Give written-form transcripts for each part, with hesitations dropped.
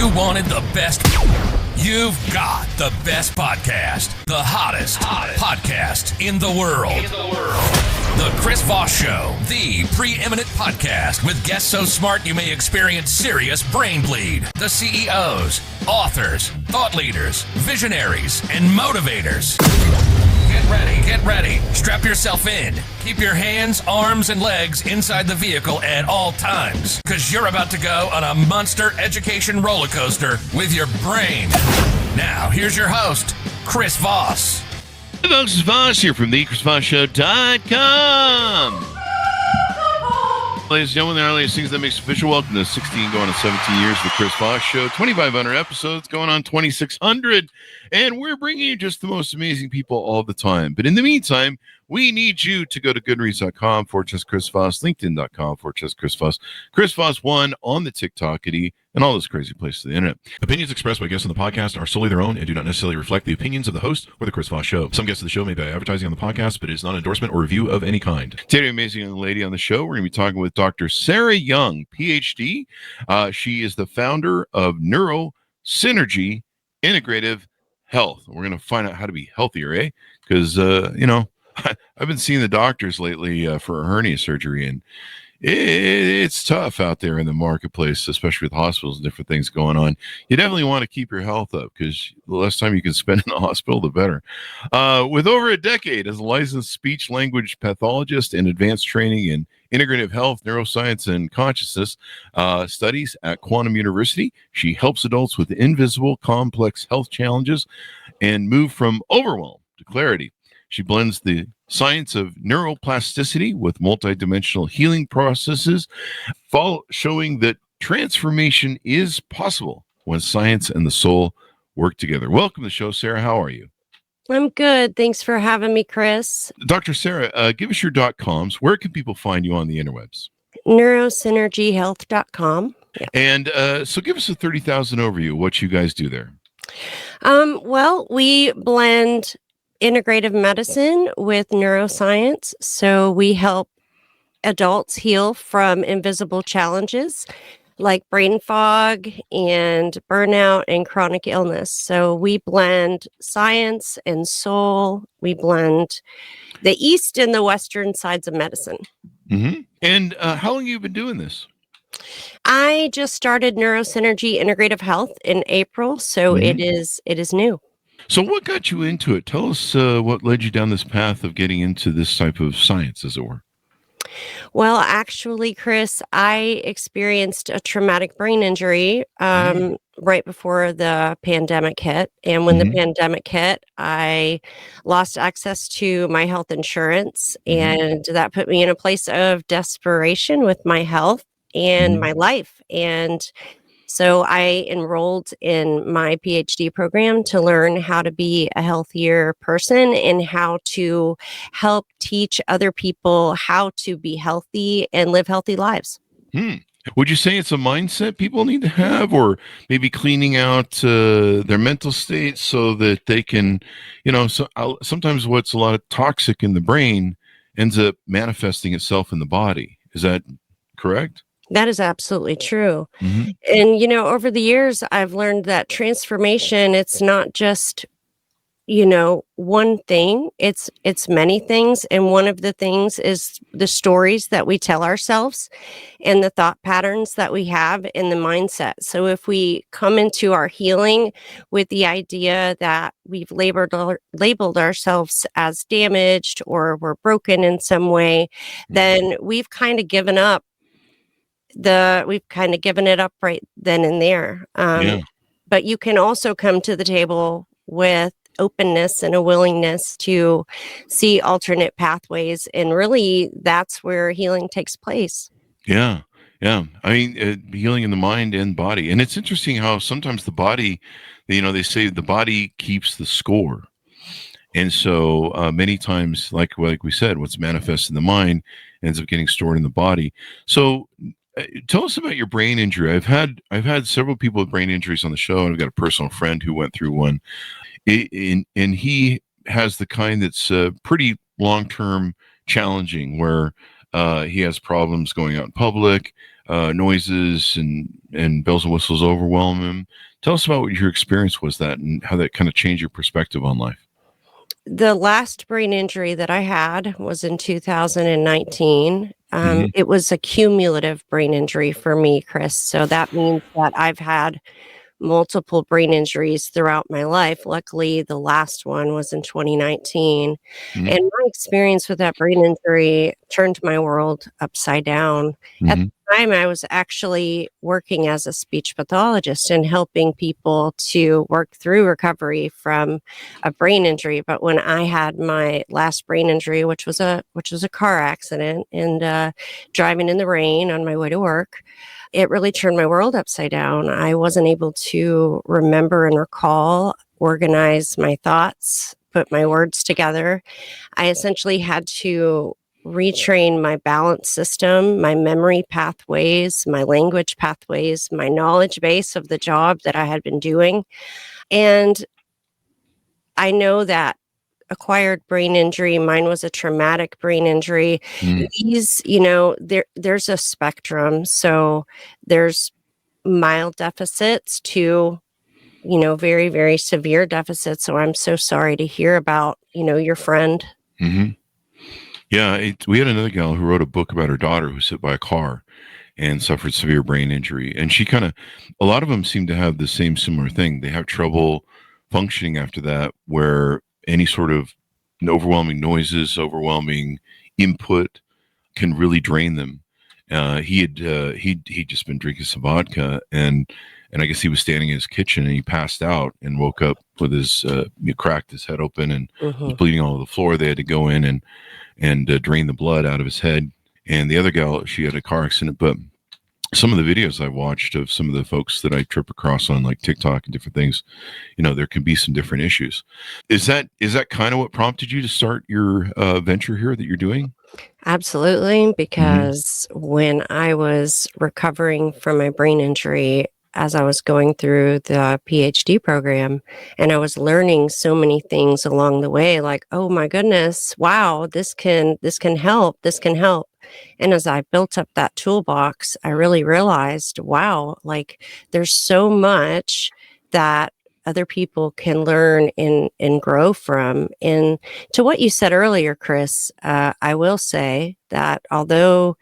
You wanted the best. You've got the best podcast. The hottest podcast in the world. The Chris Voss Show, the preeminent podcast with guests so smart you may experience serious brain bleed. The CEOs, authors, thought leaders, visionaries, and motivators. Get ready. Strap yourself in. Keep your hands, arms, and legs inside the vehicle at all times, because you're about to go on a monster education roller coaster with your brain. Now, here's your host, Chris Voss. Hey folks, it's Voss here from the ChrisVossShow.com. Ladies and gentlemen, there are latest things that makes official. Welcome to 16 going on 17 years of the Chris Voss Show. 2,500 episodes going on 2,600. And we're bringing you just the most amazing people all the time. But in the meantime, we need you to go to goodreads.com/Chris Voss, LinkedIn.com/Chris Voss, Chris Voss1 on the TikTokity, and all those crazy places on the internet. Opinions expressed by guests on the podcast are solely their own and do not necessarily reflect the opinions of the host or the Chris Voss Show. Some guests of the show may be advertising on the podcast, but it is not an endorsement or review of any kind. Today, amazing young lady on the show. We're going to be talking with Dr. Sarah Young, PhD. She is the founder of Neurosynergy Integrative Health. We're going to find out how to be healthier, because, I've been seeing the doctors lately for a hernia surgery, and it's tough out there in the marketplace, especially with hospitals and different things going on. You definitely want to keep your health up, because the less time you can spend in the hospital, the better. With over a decade as a licensed speech language pathologist and advanced training in integrative health, neuroscience, and consciousness studies at Quantum University, she helps adults with invisible, complex health challenges and move from overwhelm to clarity. She blends the science of neuroplasticity with multidimensional healing processes, showing that transformation is possible when science and the soul work together. Welcome to the show, Sarah. How are you? I'm good. Thanks for having me, Chris. Dr. Sarah, give us your .coms. Where can people find you on the interwebs? Neurosynergyhealth.com. Yeah. And so give us a 30,000 overview of what you guys do there. Well, we blend integrative medicine with neuroscience. So we help adults heal from invisible challenges like brain fog and burnout and chronic illness. So we blend science and soul. We blend the East and the Western sides of medicine. Mm-hmm. And how long have you been doing this? I just started Neurosynergy Integrative Health in April. So it is new. So what got you into it? Tell us what led you down this path of getting into this type of science, as it were. Well, actually, Chris, I experienced a traumatic brain injury right before the pandemic hit. And when the pandemic hit, I lost access to my health insurance. And that put me in a place of desperation with my health and my life. And so I enrolled in my PhD program to learn how to be a healthier person and how to help teach other people how to be healthy and live healthy lives. Would you say it's a mindset people need to have, or maybe cleaning out their mental state so that they can, sometimes what's a lot of toxic in the brain ends up manifesting itself in the body. Is that correct? That is absolutely true. And, over the years, I've learned that transformation, it's not just, one thing, it's many things. And one of the things is the stories that we tell ourselves and the thought patterns that we have in the mindset. So if we come into our healing with the idea that we've labeled ourselves as damaged or we're broken in some way, then we've kind of given up it up right then and there. But you can also come to the table with openness and a willingness to see alternate pathways. And really, that's where healing takes place. Yeah. I mean, healing in the mind and body. And it's interesting how sometimes the body, they say the body keeps the score. And so many times, like we said, what's manifest in the mind ends up getting stored in the body. So tell us about your brain injury. I've had several people with brain injuries on the show, and I've got a personal friend who went through one. And he has the kind that's pretty long-term challenging, where he has problems going out in public. noises and bells and whistles overwhelm him. Tell us about what your experience was that and how that kind of changed your perspective on life. The last brain injury that I had was in 2019. It was a cumulative brain injury for me, Chris. So that means that I've had multiple brain injuries throughout my life. Luckily, the last one was in 2019. Mm-hmm. And my experience with that brain injury turned my world upside down. At the time, I was actually working as a speech pathologist and helping people to work through recovery from a brain injury. But when I had my last brain injury, which was a car accident and driving in the rain on my way to work, it really turned my world upside down. I wasn't able to remember and recall, organize my thoughts, put my words together. I essentially had to retrain my balance system, my memory pathways, my language pathways, my knowledge base of the job that I had been doing. And I know that acquired brain injury, mine was a traumatic brain injury. These, there's a spectrum. So there's mild deficits to, very, very severe deficits. So I'm so sorry to hear about, your friend. Yeah, we had another gal who wrote a book about her daughter who was hit by a car and suffered severe brain injury. And she a lot of them seem to have the similar thing. They have trouble functioning after that, where any sort of overwhelming noises, overwhelming input can really drain them. He'd just been drinking some vodka, and I guess he was standing in his kitchen and he passed out and woke up with he cracked his head open and was bleeding all over the floor. They had to go in and drain the blood out of his head. And the other gal, she had a car accident, but some of the videos I watched of some of the folks that I trip across on like TikTok and different things, there can be some different issues. Is that kind of what prompted you to start your venture here that you're doing? Absolutely, because when I was recovering from my brain injury, as I was going through the PhD program, and I was learning so many things along the way, like, oh my goodness, wow, this can help, this can help. And as I built up that toolbox, I really realized, wow, like there's so much that other people can learn and grow from. And to what you said earlier, Chris, I will say that although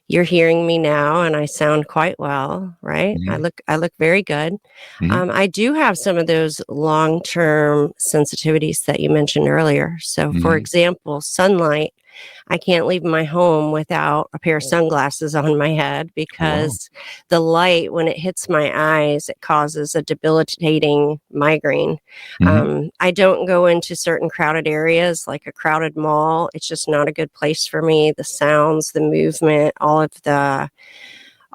you're hearing me now and I sound quite well, right? I look very good. I do have some of those long-term sensitivities that you mentioned earlier. So for example, sunlight. I can't leave my home without a pair of sunglasses on my head because the light, when it hits my eyes, it causes a debilitating migraine. I don't go into certain crowded areas like a crowded mall. It's just not a good place for me. The sounds, the movement, all of the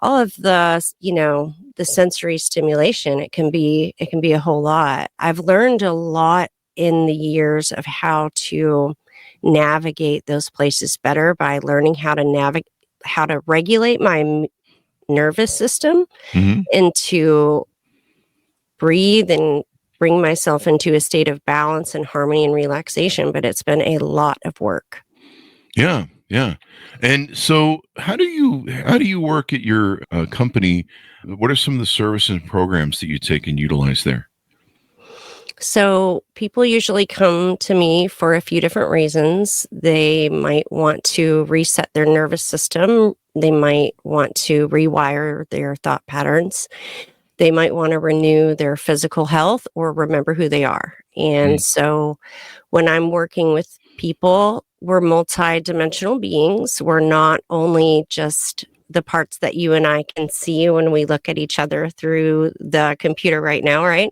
the sensory stimulation, it can be a whole lot. I've learned a lot in the years of how to navigate those places better by learning how to regulate my nervous system and to breathe and bring myself into a state of balance and harmony and relaxation. But it's been a lot of work. Yeah. And so how do you work at your company? What are some of the services and programs that you take and utilize there? So people usually come to me for a few different reasons. They might want to reset their nervous system. They might want to rewire their thought patterns. They might want to renew their physical health or remember who they are. And so when I'm working with people, we're multi-dimensional beings. We're not only just the parts that you and I can see when we look at each other through the computer right now, right?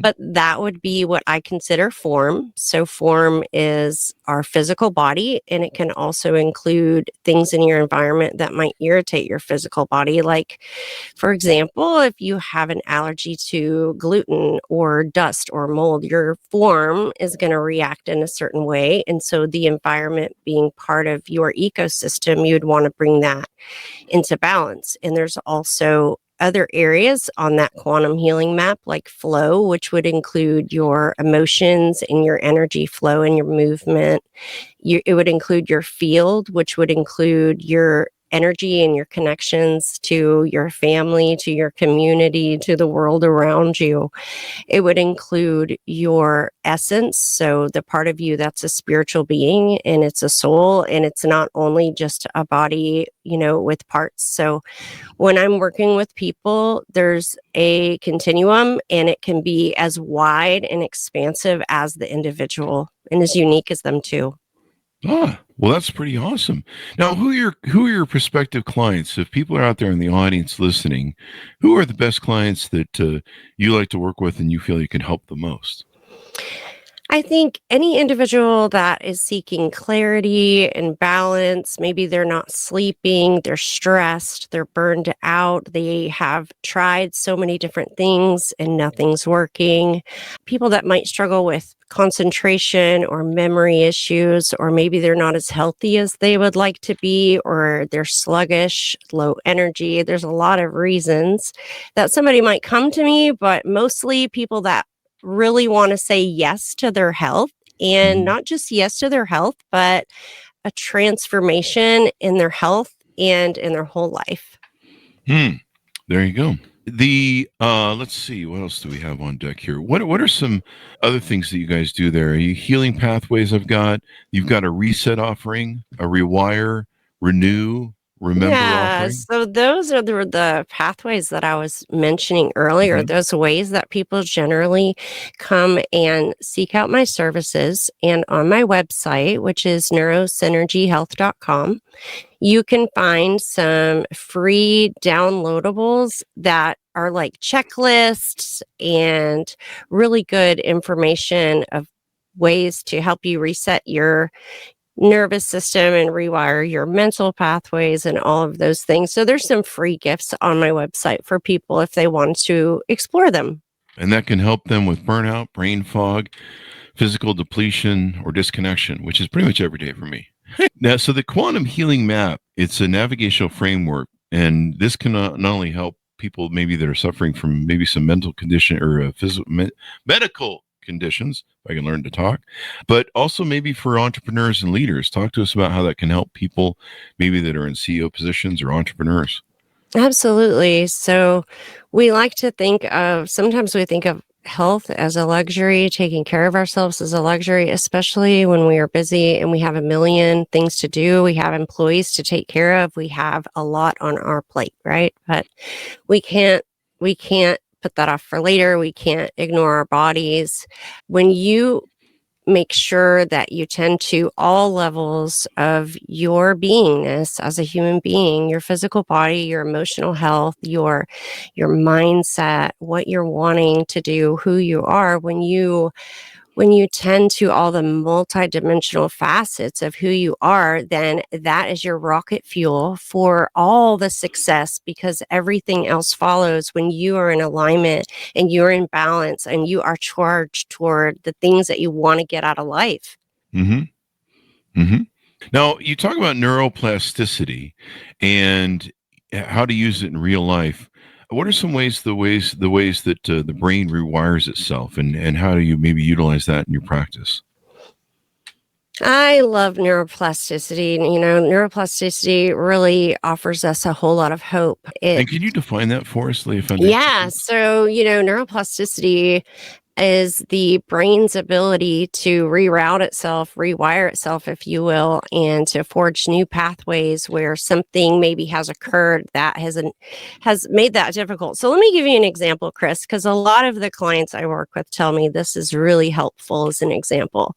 But that would be what I consider form. So form is our physical body, and it can also include things in your environment that might irritate your physical body. Like, for example, if you have an allergy to gluten or dust or mold, your form is going to react in a certain way. And so the environment being part of your ecosystem, you'd want to bring that into balance. And there's also other areas on that quantum healing map, like flow, which would include your emotions and your energy flow and your movement. It would include your field, which would include your energy and your connections to your family, to your community, to the world around you. It would include your essence, so the part of you that's a spiritual being and it's a soul, and it's not only just a body, with parts. So when I'm working with people, there's a continuum, and it can be as wide and expansive as the individual and as unique as them too. Ah, well, that's pretty awesome. Now, who are your prospective clients? If people are out there in the audience listening, who are the best clients that you like to work with and you feel you can help the most? I think any individual that is seeking clarity and balance, maybe they're not sleeping, they're stressed, they're burned out, they have tried so many different things and nothing's working. People that might struggle with concentration or memory issues, or maybe they're not as healthy as they would like to be, or they're sluggish, low energy. There's a lot of reasons that somebody might come to me, but mostly people that really want to say yes to their health, and not just yes to their health, but a transformation in their health and in their whole life. There you go. The let's see, what else do we have on deck here? What are some other things that you guys do there? Are you healing pathways? You've got a reset offering, a rewire, renew, remember offering. So those are the pathways that I was mentioning earlier, those ways that people generally come and seek out my services. And on my website, which is neurosynergyhealth.com, you can find some free downloadables that are like checklists and really good information of ways to help you reset your nervous system and rewire your mental pathways and all of those things. So there's some free gifts on my website for people if they want to explore them. And that can help them with burnout, brain fog, physical depletion, or disconnection, which is pretty much every day for me. Now, so the quantum healing map, it's a navigational framework, and this can not only help people maybe that are suffering from maybe some mental condition or medical conditions, if I can learn to talk, but also maybe for entrepreneurs and leaders. Talk to us about how that can help people maybe that are in CEO positions or entrepreneurs. Absolutely. So sometimes we think of health as a luxury, taking care of ourselves as a luxury, especially when we are busy and we have a million things to do. We have employees to take care of. We have a lot on our plate, right? But we can't put that off for later. We can't ignore our bodies. When you make sure that you tend to all levels of your beingness as a human being, your physical body, your emotional health, your mindset, what you're wanting to do, who you are, when you tend to all the multidimensional facets of who you are, then that is your rocket fuel for all the success, because everything else follows when you are in alignment and you're in balance and you are charged toward the things that you want to get out of life. Now, you talk about neuroplasticity and how to use it in real life. What are some ways that the brain rewires itself, and how do you maybe utilize that in your practice? I love neuroplasticity. Neuroplasticity really offers us a whole lot of hope. And can you define that for us, Leah? Yeah. So, neuroplasticity is the brain's ability to reroute itself, rewire itself, if you will, and to forge new pathways where something maybe has occurred that has made that difficult. So let me give you an example, Chris, because a lot of the clients I work with tell me this is really helpful as an example.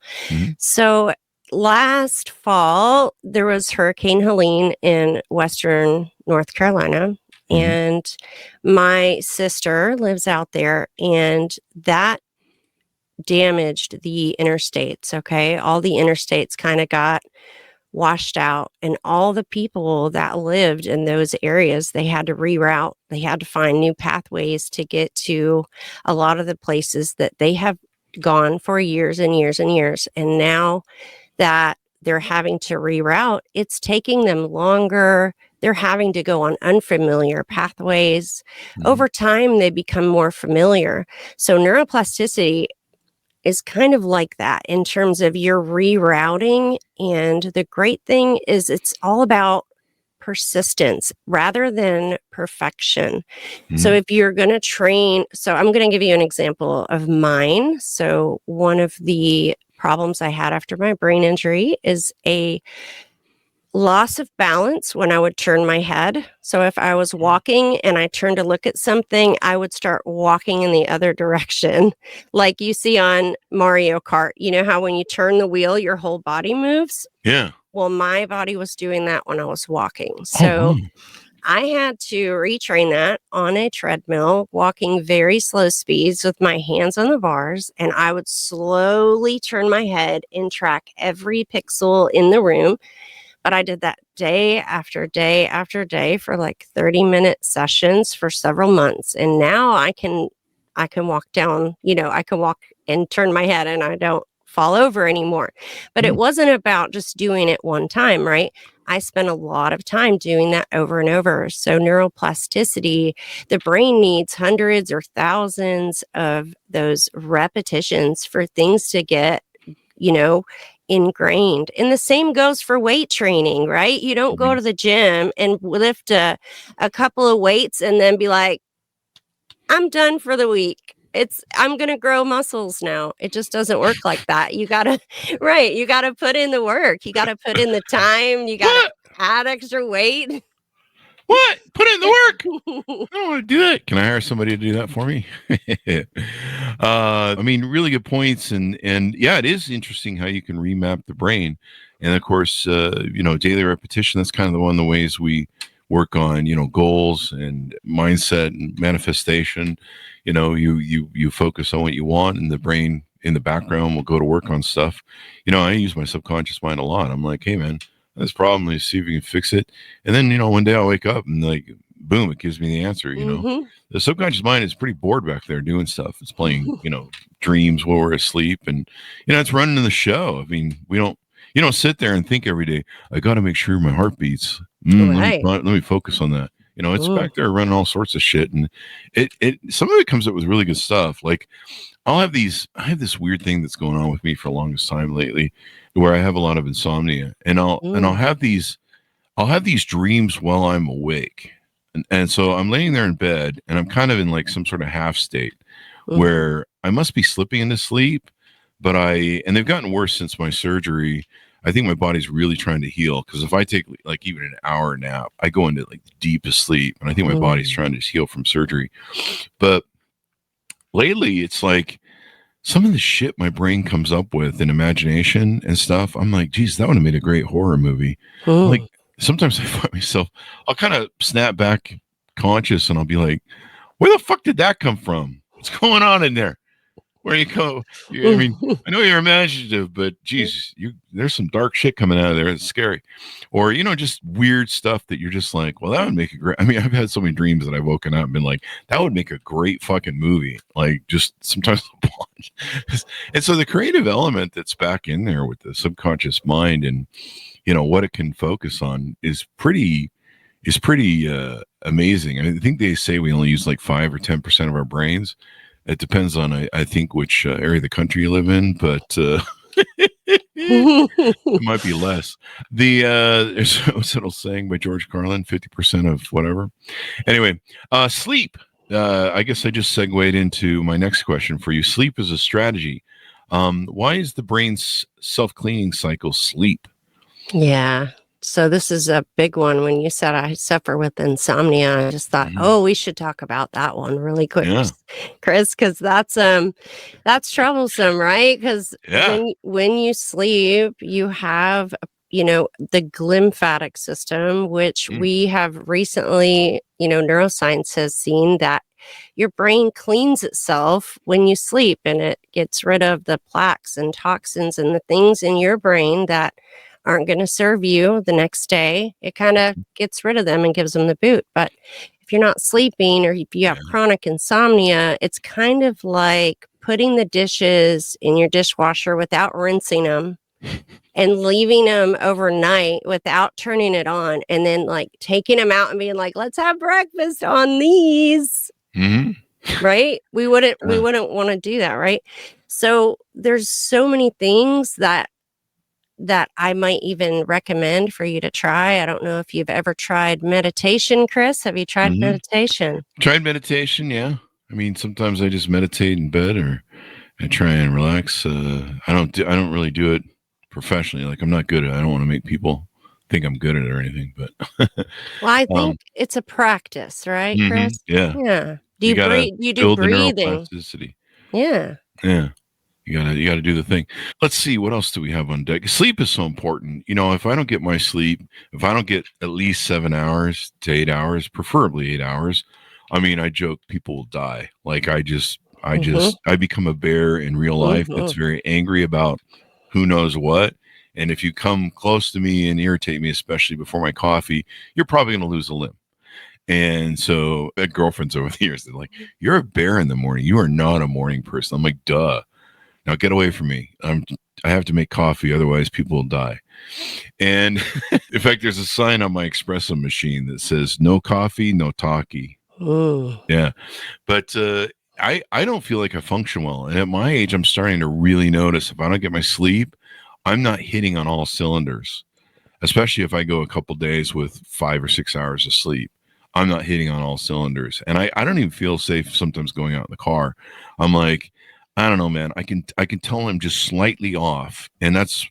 So last fall, there was Hurricane Helene in Western North Carolina. And my sister lives out there, and that damaged the interstates. Okay. All the interstates kind of got washed out, and all the people that lived in those areas, they had to reroute. They had to find new pathways to get to a lot of the places that they have gone for years and years and years. And now that they're having to reroute, it's taking them longer. They're having to go on unfamiliar pathways. Over time, they become more familiar. So neuroplasticity is kind of like that in terms of your rerouting. And the great thing is it's all about persistence rather than perfection. So if you're going to train, so I'm going to give you an example of mine. So one of the problems I had after my brain injury is a loss of balance when I would turn my head. So if I was walking and I turned to look at something, I would start walking in the other direction. Like you see on Mario Kart, you know how when you turn the wheel, your whole body moves? Yeah. Well, my body was doing that when I was walking. So I had to retrain that on a treadmill, walking very slow speeds with my hands on the bars. And I would slowly turn my head and track every pixel in the room. But I did that day after day after day for like 30-minute sessions for several months. And now I can walk down, I can walk and turn my head and I don't fall over anymore. But it wasn't about just doing it one time, right? I spent a lot of time doing that over and over. So neuroplasticity, the brain needs hundreds or thousands of those repetitions for things to get, ingrained. And the same goes for weight training, right? You don't go to the gym and lift a couple of weights and then be like, I'm done for the week. I'm going to grow muscles now. It just doesn't work like that. You got to, right. You got to put in the work. You got to put in the time. You got to add extra weight. What? Put in the work. I don't want to do it. Can I hire somebody to do that for me? Really good points. And yeah, it is interesting how you can remap the brain. And of course, daily repetition, that's kind of one of the ways we work on, goals and mindset and manifestation. You focus on what you want and the brain in the background will go to work on stuff. I use my subconscious mind a lot. I'm like, hey man, this problem, is see if you can fix it. And then, one day I'll wake up and like, boom, it gives me the answer. The subconscious mind is pretty bored back there doing stuff. It's playing, dreams while we're asleep and, it's running the show. I mean, you don't sit there and think every day, I got to make sure my heart beats. Right. Let me focus on that. It's back there running all sorts of shit. And some of it comes up with really good stuff. Like I have this weird thing that's going on with me for the longest time lately where I have a lot of insomnia and I'll have these dreams while I'm awake. And so I'm laying there in bed and I'm kind of in like some sort of half state where I must be slipping into sleep, and they've gotten worse since my surgery. I think my body's really trying to heal because if I take like even an hour nap, I go into like the deepest sleep and I think my body's trying to heal from surgery. But lately it's like some of the shit my brain comes up with in imagination and stuff. I'm like, geez, that would have made a great horror movie. Like sometimes I find myself, I'll kind of snap back conscious and I'll be like, where the fuck did that come from? What's going on in there? Where you go? I know you're imaginative, but geez, there's some dark shit coming out of there. It's scary. Or, just weird stuff that you're just like, well, that would make a great, I've had so many dreams that I've woken up and been like, that would make a great fucking movie. Like just sometimes. And so the creative element that's back in there with the subconscious mind and, what it can focus on is pretty amazing. I think they say we only use like 5 or 10% of our brains. It depends on, I think, which area of the country you live in, but it might be less. There's a little saying by George Carlin, 50% of whatever. Anyway, sleep. I guess I just segued into my next question for you. Sleep is a strategy. Why is the brain's self-cleaning cycle sleep? Yeah. So this is a big one. When you said I suffer with insomnia, I just thought, we should talk about that one really quick, Chris, because that's troublesome, right? Because when you sleep, you have the glymphatic system, which we have recently, neuroscience has seen that your brain cleans itself when you sleep, and it gets rid of the plaques and toxins and the things in your brain that aren't going to serve you the next day. It kind of gets rid of them and gives them the boot. But if you're not sleeping or if you have chronic insomnia, it's kind of like putting the dishes in your dishwasher without rinsing them and leaving them overnight without turning it on, and then like taking them out and being like, let's have breakfast on these. Right? We wouldn't want to do that, right? So there's so many things that that I might even recommend for you to try. I don't know if you've ever tried meditation, Chris. Have you tried meditation? Tried meditation, yeah. I mean, sometimes I just meditate in bed, or I try and relax. I don't really do it professionally. Like, I'm not good at it. I don't want to make people think I'm good at it or anything, but Well, I think it's a practice, right, Chris? yeah. Yeah. Do you gotta breathe? You do build the breathing? neuroplasticity. Yeah. Yeah. You gotta do the thing. Let's see, what else do we have on deck? Sleep is so important. You know, if I don't get my sleep, if I don't get at least 7 hours to 8 hours, preferably 8 hours, I mean, I joke people will die. Like, I become a bear in real life that's very angry about who knows what. And if you come close to me and irritate me, especially before my coffee, you're probably going to lose a limb. And so I had girlfriends over the years, they're like, "You're a bear in the morning. You are not a morning person." I'm like, "Duh. Now get away from me. I have to make coffee. Otherwise people will die." And in fact, there's a sign on my espresso machine that says, "No coffee, no talkie." Yeah. But I don't feel like I function well. And at my age, I'm starting to really notice if I don't get my sleep, I'm not hitting on all cylinders, especially if I go a couple days with 5 or 6 hours of sleep. I'm not hitting on all cylinders. And I don't even feel safe sometimes going out in the car. I'm like, I don't know, man. I can tell I'm just slightly off. And that's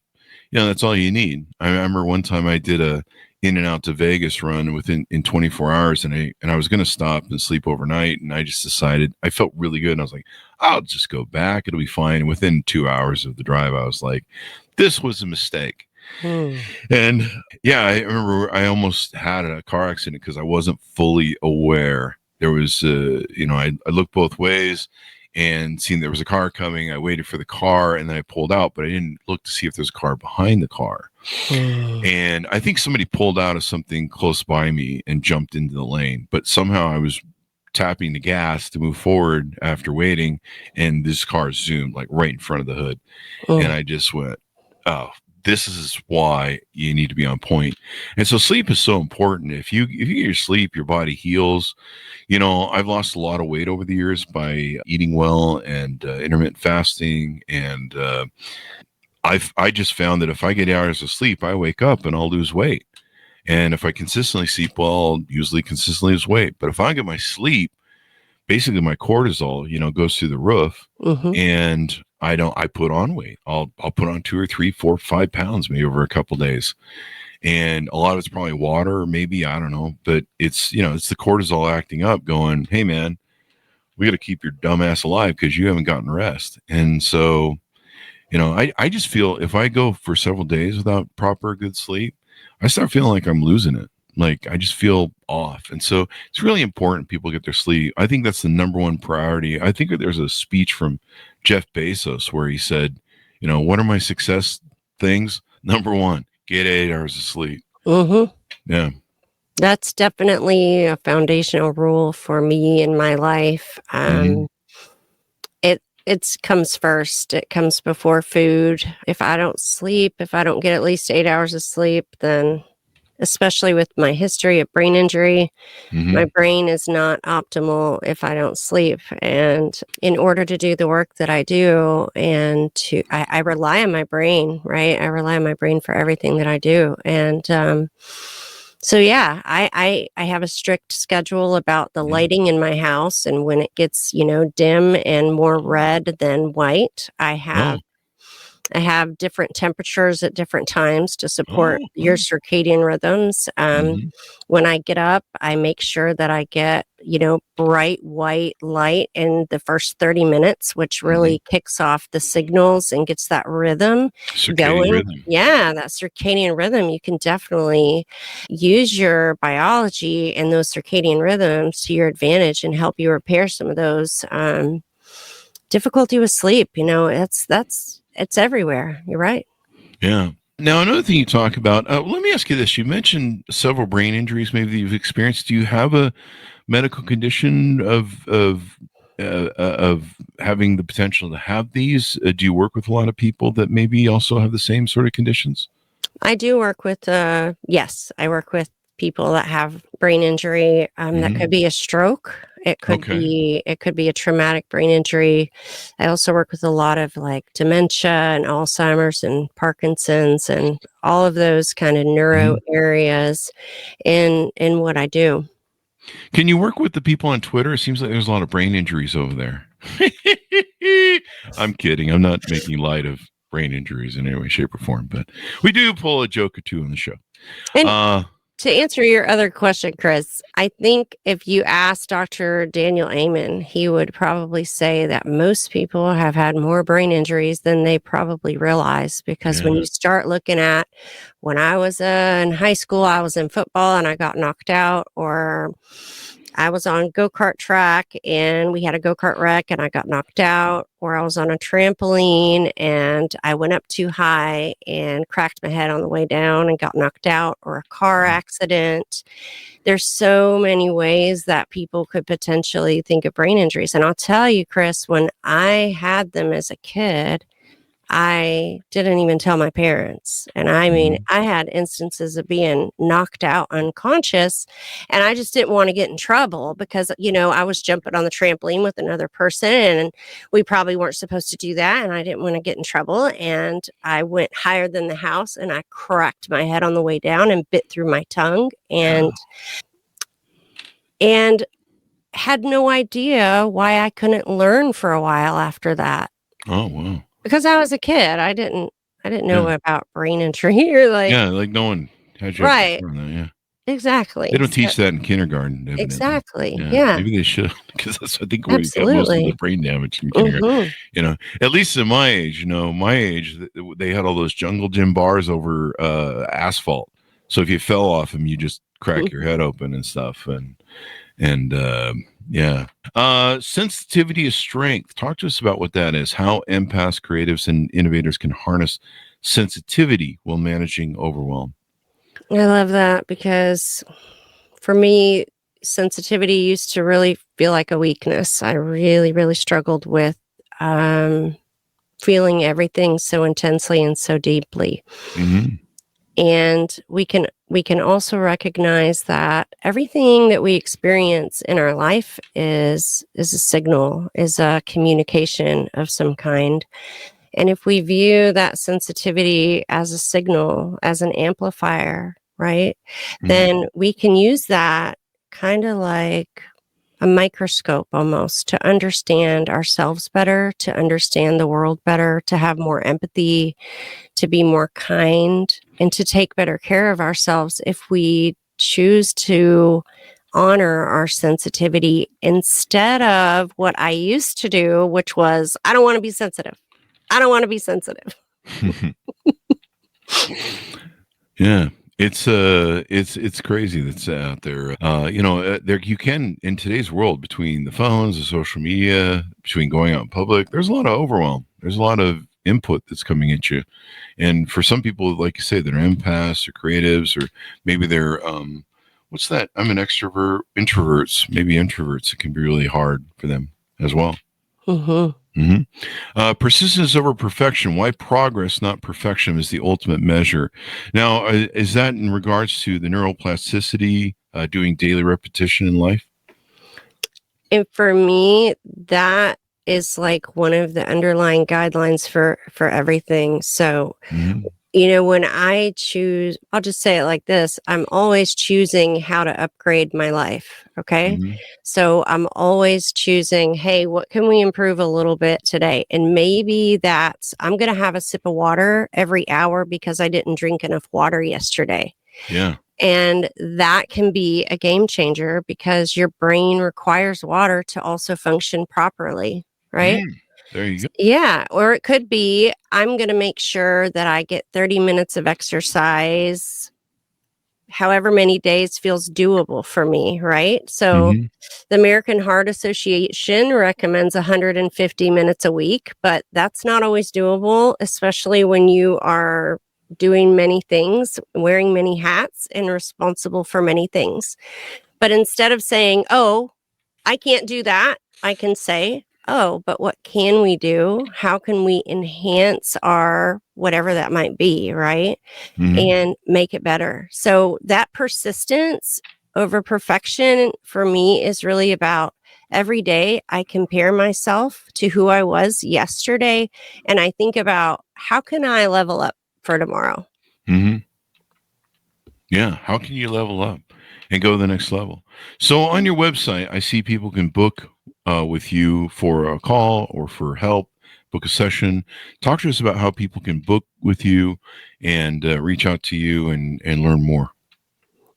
all you need. I remember one time I did a in and out to Vegas run in 24 hours, and I was going to stop and sleep overnight, and I just decided, I felt really good, and I was like, I'll just go back, it'll be fine. And within 2 hours of the drive, I was like, this was a mistake. And yeah, I remember I almost had a car accident because I wasn't fully aware. There was I looked both ways and seen there was a car coming. I waited for the car, and then I pulled out, but I didn't look to see if there's a car behind the car. And I think somebody pulled out of something close by me and jumped into the lane, but somehow I was tapping the gas to move forward after waiting, and this car zoomed like right in front of the hood. And I just went, oh, this is why you need to be on point. And so sleep is so important. If you get your sleep, your body heals. You know, I've lost a lot of weight over the years by eating well and intermittent fasting. And I just found that if I get hours of sleep, I wake up and I'll lose weight. And if I consistently sleep well, I'll usually consistently lose weight. But if I get my sleep, basically my cortisol, goes through the roof, and I put on weight. I'll put on 2 or 3, 4, 5 pounds maybe over a couple of days. And a lot of it's probably water, or maybe, I don't know, but it's the cortisol acting up going, hey man, we got to keep your dumb ass alive because you haven't gotten rest. And so, I just feel if I go for several days without proper good sleep, I start feeling like I'm losing it. Like I just feel off. And so it's really important people get their sleep. I think that's the number one priority. I think there's a speech from Jeff Bezos where he said, what are my success things? Number one, get 8 hours of sleep. Yeah. That's definitely a foundational rule for me in my life. It comes first. It comes before food. If I don't sleep, if I don't get at least 8 hours of sleep, then especially with my history of brain injury, my brain is not optimal if I don't sleep. And in order to do the work that I do, and I rely on my brain, right? I rely on my brain for everything that I do. And so, yeah, I have a strict schedule about the lighting in my house. And when it gets, dim and more red than white, I have different temperatures at different times to support your circadian rhythms. When I get up, I make sure that I get, bright white light in the first 30 minutes, which really kicks off the signals and gets that rhythm going. Rhythm. Yeah, that circadian rhythm. You can definitely use your biology and those circadian rhythms to your advantage and help you repair some of those difficulty with sleep. It's everywhere. You're right. Yeah. Now, another thing you talk about, let me ask you this. You mentioned several brain injuries maybe that you've experienced. Do you have a medical condition of having the potential to have these? Do you work with a lot of people that maybe also have the same sort of conditions? I do work with, yes, I work with people that have brain injury. That could be a stroke. It could Okay. be a traumatic brain injury. I also work with a lot of like dementia and Alzheimer's and Parkinson's and all of those kind of neuro Mhm. areas in what I do. Can you work with the people on Twitter? It seems like there's a lot of brain injuries over there. I'm kidding. I'm not making light of brain injuries in any way, shape, or form, but we do pull a joke or two on the show. And Uh, to answer your other question, Chris, I think if you ask Dr. Daniel Amen, he would probably say that most people have had more brain injuries than they probably realize. Because when yeah. you start looking at when I was in high school, I was in football and I got knocked out, or I was on go-kart track and we had a go-kart wreck and I got knocked out, or I was on a trampoline and I went up too high and cracked my head on the way down and got knocked out, or a car accident. There's so many ways that people could potentially think of brain injuries. And I'll tell you, Chris, when I had them as a kid, I didn't even tell my parents. And I mean, Mhm. I had instances of being knocked out unconscious, and I just didn't want to get in trouble because, I was jumping on the trampoline with another person and we probably weren't supposed to do that. And I didn't want to get in trouble. And I went higher than the house and I cracked my head on the way down and bit through my tongue Yeah. and had no idea why I couldn't learn for a while after that. Oh, wow. Because I was a kid, I didn't know Yeah. about brain injury or like Yeah. Like no one had you up right, before that. Yeah. They exactly. don't So teach that in kindergarten, evidently. exactly, Yeah. yeah, Maybe they should, because that's, I think, where you get most of the absolutely. brain damage in kindergarten. Mhm, At least in my age, they had all those jungle gym bars over asphalt. So if you fell off them, you just crack mhm. your head open and stuff. And yeah. Sensitivity is strength. Talk to us about what that is, how empaths, creatives, and innovators can harness sensitivity while managing overwhelm. I love that because for me, sensitivity used to really feel like a weakness. I really, really struggled with, um, feeling everything so intensely and so deeply. Hmm. And we can also recognize that everything that we experience in our life is a signal, is a communication of some kind. And if we view that sensitivity as a signal, as an amplifier, right, Hmm. then we can use that kind of like a microscope almost to understand ourselves better, to understand the world better, to have more empathy, to be more kind, and to take better care of ourselves if we choose to honor our sensitivity instead of what I used to do, which was, I don't want to be sensitive. I don't want to be sensitive. Yeah. It's crazy that's out there. There you can, in today's world, between the phones, the social media, between going out in public, there's a lot of overwhelm. There's a lot of input that's coming at you. And for some people, like you say, that are empaths or creatives, or maybe they're what's that? I'm an extrovert, introverts, maybe introverts. It can be really hard for them as well. Hmm. Hmm. Persistence over perfection. Why progress, not perfection, is the ultimate measure. Now, is that in regards to the neuroplasticity, doing daily repetition in life? And for me, that is like one of the underlying guidelines for everything. So, Hmm. when I choose, I'll just say it like this, I'm always choosing how to upgrade my life. Okay. Hmm. So I'm always choosing, hey, what can we improve a little bit today? And maybe that's, I'm going to have a sip of water every hour because I didn't drink enough water yesterday. Yeah. And that can be a game changer because your brain requires water to also function properly. Right. Mm, there you go. Yeah, or it could be, I'm going to make sure that I get 30 minutes of exercise, however many days feels doable for me, right? So Hmm. the American Heart Association recommends 150 minutes a week, but that's not always doable, especially when you are doing many things, wearing many hats, and responsible for many things. But instead of saying, oh, I can't do that, I can say, oh, but what can we do? How can we enhance our whatever that might be, right? Hmm. And make it better. So that persistence over perfection for me is really about every day I compare myself to who I was yesterday, and I think about how can I level up for tomorrow? Mm-hmm. Yeah. How can you level up and go to the next level? So on your website, I see people can book with you for a call or for help, book a session. Talk to us about how people can book with you and reach out to you and learn more.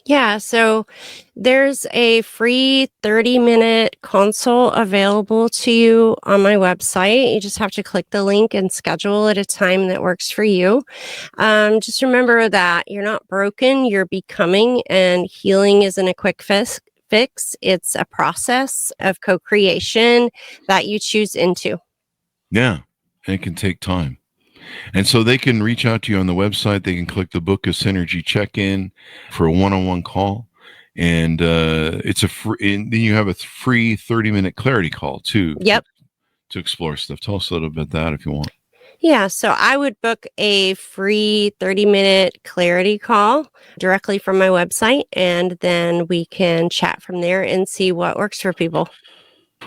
Yeah, so there's a free 30-minute consult available to you on my website. You just have to click the link and schedule at a time that works for you. Just remember that you're not broken, you're becoming, and healing isn't a quick fix. It's a process of co-creation that you choose into. Yeah, and it can take time. And so they can reach out to you on the website. They can click the Book of Synergy check-in for a one-on-one call. And it's a free, and then you have a free 30-minute clarity call too. Yep. To explore stuff. Tell us a little bit about that if you want. Yeah, so I would book a free 30-minute clarity call directly from my website, and then we can chat from there and see what works for people.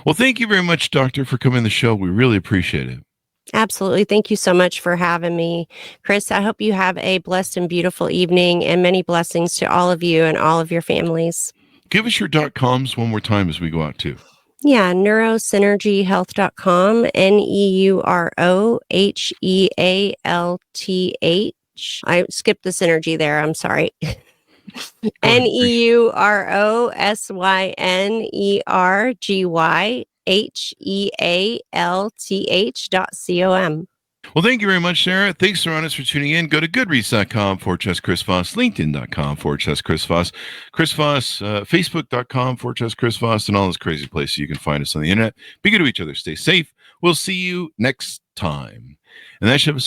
Well, thank you very much, Doctor, for coming on the show. We really appreciate it. Absolutely. Thank you so much for having me, Chris. I hope you have a blessed and beautiful evening, and many blessings to all of you and all of your families. Give us your .coms one more time as we go out too. Yeah, neurosynergyhealth.com, NEUROHEALTH. I skipped the synergy there. I'm sorry. NEUROSYNERGYHEALTH.com. Well, thank you very much, Sarah. Thanks, Serranos, for tuning in. Go to goodreads.com/Chris Voss, LinkedIn.com/Chris Voss, Chris Voss, Facebook.com/Chris Voss, and all those crazy places you can find us on the internet. Be good to each other. Stay safe. We'll see you next time. And that should have